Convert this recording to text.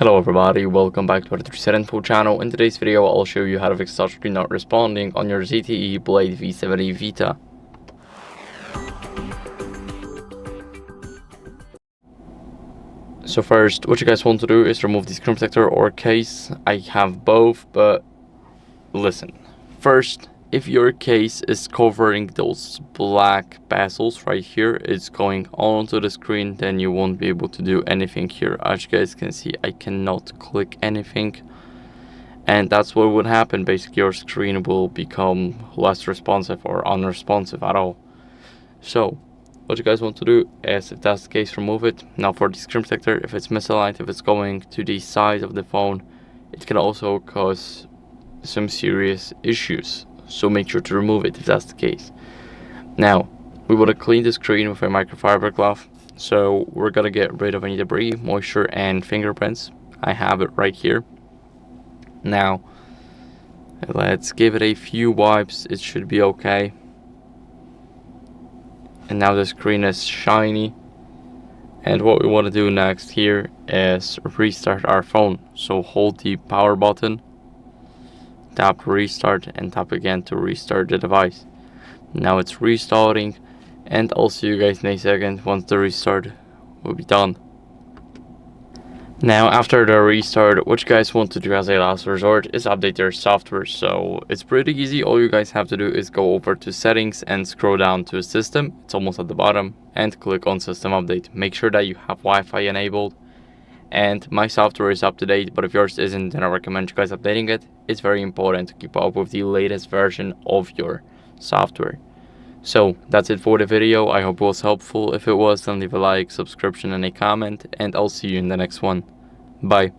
Hello everybody, welcome back to our HardReset.Info channel. In today's video, I'll show you how to fix touchscreen not responding on your ZTE Blade V70 Vita. So first, what you guys want to do is remove the screen protector or case. I have both, but listen. First, if your case is covering those black bezels right here, it's going onto the screen, then you won't be able to do anything here. As you guys can see, I cannot click anything. And that's what would happen. Basically, your screen will become less responsive or unresponsive at all. So, what you guys want to do is, if that's the case, remove it. Now for the screen protector, if it's misaligned, if it's going to the side of the phone, it can also cause some serious issues. So make sure to remove it if that's the case. Now, we want to clean the screen with a microfiber cloth. So we're going to get rid of any debris, moisture, and fingerprints. I have it right here. Now, let's give it a few wipes. It should be okay. And now the screen is shiny. And what we want to do next here is restart our phone. So hold the power button, tap restart, and tap again to restart the device. Now it's restarting, and I'll see you guys in a second once the restart will be done. Now after the restart, what you guys want to do as a last resort is update your software. So it's pretty easy. All you guys have to do is go over to settings and scroll down to system. It's almost at the bottom, and click on system update. Make sure that you have Wi-Fi enabled. And my software is up to date, but if yours isn't, then I recommend you guys updating it. It's very important to keep up with the latest version of your software. So that's it for the video. I hope it was helpful. If it was, then leave a like, subscription, and a comment, and I'll see you in the next one. Bye.